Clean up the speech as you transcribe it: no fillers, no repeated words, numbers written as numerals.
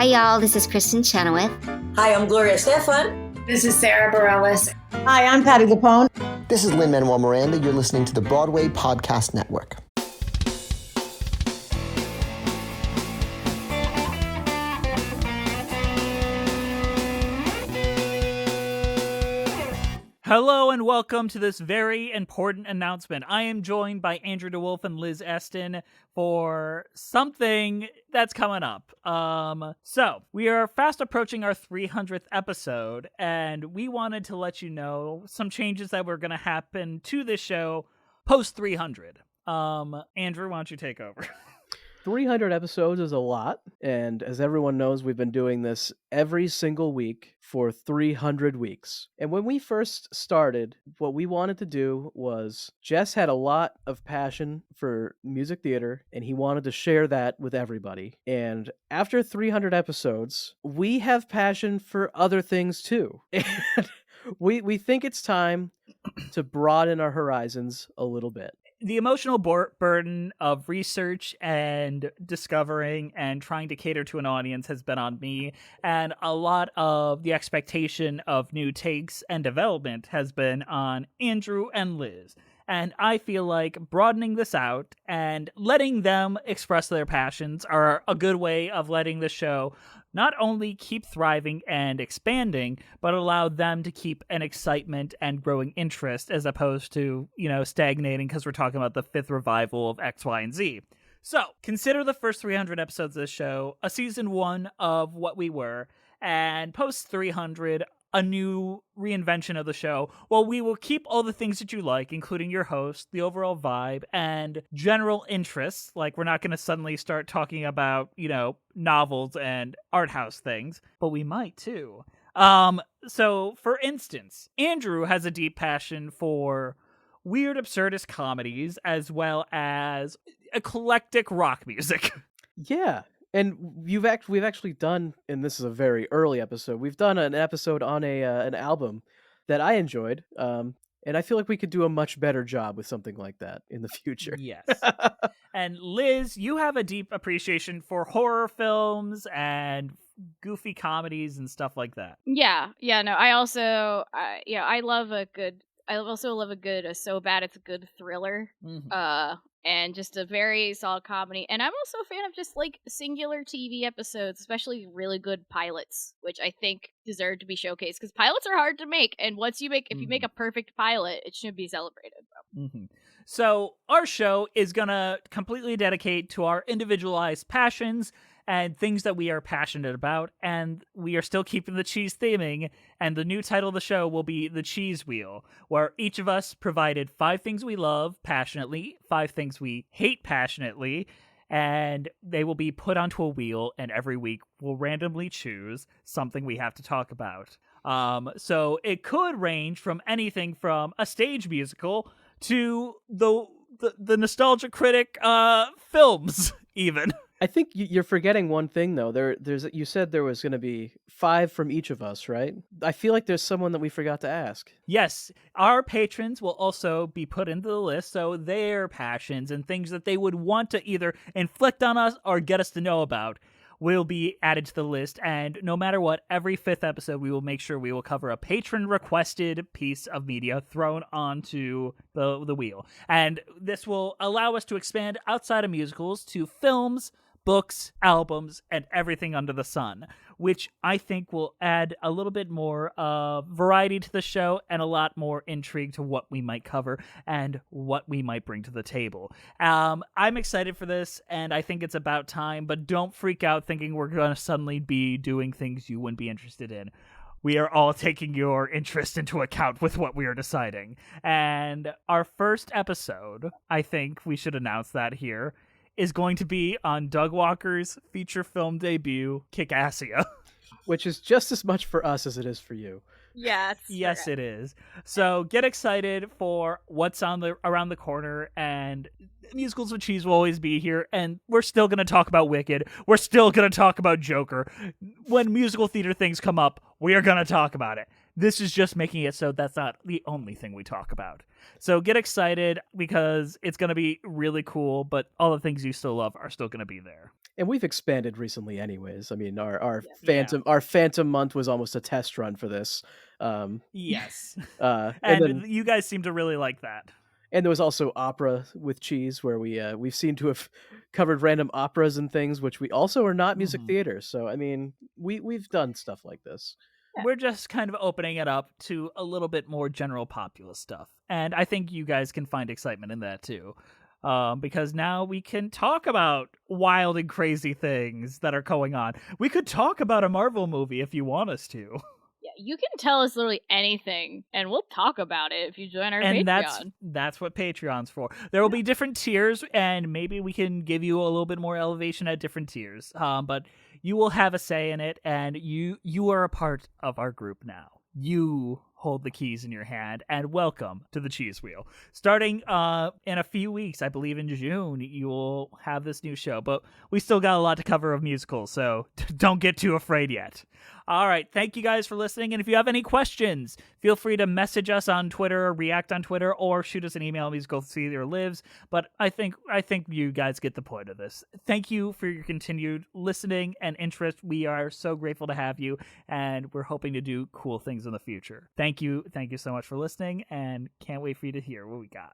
Hi, y'all. This is Kristen Chenoweth. Hi, I'm Gloria Stefan. This is Sarah Bareilles. Hi, I'm Patti LuPone. This is Lin-Manuel Miranda. You're listening to the Broadway Podcast Network. Hello and welcome to this very important announcement. I am joined by Andrew DeWolf and Liz Eston for something that's coming up. So we are fast approaching our 300th episode, and we wanted to let you know some changes that were going to happen to this show post 300. Andrew, why don't you take over? 300 episodes is a lot, and as everyone knows, we've been doing this every single week for 300 weeks. And when we first started, what we wanted to do was Jess had a lot of passion for music theater, and he wanted to share that with everybody. And after 300 episodes, we have passion for other things too. And we think it's time to broaden our horizons a little bit. The emotional burden of research and discovering and trying to cater to an audience has been on me, and a lot of the expectation of new takes and development has been on Andrew and Liz. And I feel like broadening this out and letting them express their passions are a good way of letting the show not only keep thriving and expanding, but allow them to keep an excitement and growing interest as opposed to, stagnating because we're talking about the fifth revival of X, Y, and Z. So consider the first 300 episodes of the show a season one of what we were, and post 300, a new reinvention of the show. Well, we will keep all the things that you like, including your host, the overall vibe, and general interests. Like, we're not going to suddenly start talking about, novels and art house things, but we might too. So, for instance, Andrew has a deep passion for weird, absurdist comedies as well as eclectic rock music. Yeah. And we've actually done, and this is a very early episode, we've done an episode on an album that I enjoyed, and I feel like we could do a much better job with something like that in the future. Yes. And Liz, you have a deep appreciation for horror films and goofy comedies and stuff like that. Yeah. No, I also, I love a good, so bad it's a good thriller. Mm-hmm. And just a very solid comedy. And I'm also a fan of just like singular TV episodes, especially really good pilots, which I think deserve to be showcased because pilots are hard to make. And if you make a perfect pilot, it should be celebrated. Mm-hmm. So our show is going to completely dedicate to our individualized passions and things that we are passionate about, and we are still keeping the cheese theming, and the new title of the show will be The Cheese Wheel, where each of us provided 5 things we love passionately, 5 things we hate passionately, and they will be put onto a wheel, and every week we'll randomly choose something we have to talk about. So it could range from anything from a stage musical to the nostalgia critic films, even. I think you're forgetting one thing, though. You said there was going to be 5 from each of us, right? I feel like there's someone that we forgot to ask. Yes, our patrons will also be put into the list, so their passions and things that they would want to either inflict on us or get us to know about will be added to the list. And no matter what, every 5th episode, we will make sure we will cover a patron-requested piece of media thrown onto the wheel. And this will allow us to expand outside of musicals to films, books, albums, and everything under the sun, which I think will add a little bit more variety to the show and a lot more intrigue to what we might cover and what we might bring to the table. I'm excited for this, and I think it's about time, but don't freak out thinking we're going to suddenly be doing things you wouldn't be interested in. We are all taking your interest into account with what we are deciding. And our first episode, I think we should announce that here, is going to be on Doug Walker's feature film debut, Kickassia. Which is just as much for us as it is for you. Yes. Yes, it is. So get excited for what's around the corner, and Musicals with Cheese will always be here, and we're still going to talk about Wicked. We're still going to talk about Joker. When musical theater things come up, we are going to talk about it. This is just making it so that's not the only thing we talk about. So get excited because it's going to be really cool, but all the things you still love are still going to be there. And we've expanded recently anyways. I mean, our Yeah. Phantom month was almost a test run for this. Yes. And And then you guys seem to really like that. and there was also opera with cheese, where we've seemed to have covered random operas and things, which we also are not music Mhm. theater. So I mean, we've done stuff like this. We're just kind of opening it up to a little bit more general populist stuff. And I think you guys can find excitement in that too. Because now we can talk about wild and crazy things that are going on. We could talk about a Marvel movie if you want us to. Yeah, you can tell us literally anything, and we'll talk about it if you join our And Patreon. that's what Patreon's for. There will be different tiers, and maybe we can give you a little bit more elevation at different tiers. But you will have a say in it, and you are a part of our group now. You hold the keys in your hand, and welcome to the Cheese Wheel. Starting in a few weeks, I believe in June, you will have this new show. But we still got a lot to cover of musicals, so don't get too afraid yet. All right, thank you guys for listening, and if you have any questions, feel free to message us on Twitter, or react on Twitter, or shoot us an email, musicaltheaterlives. But I think you guys get the point of this. Thank you for your continued listening and interest. We are so grateful to have you, and we're hoping to do cool things in the future. Thank you so much for listening, and can't wait for you to hear what we got.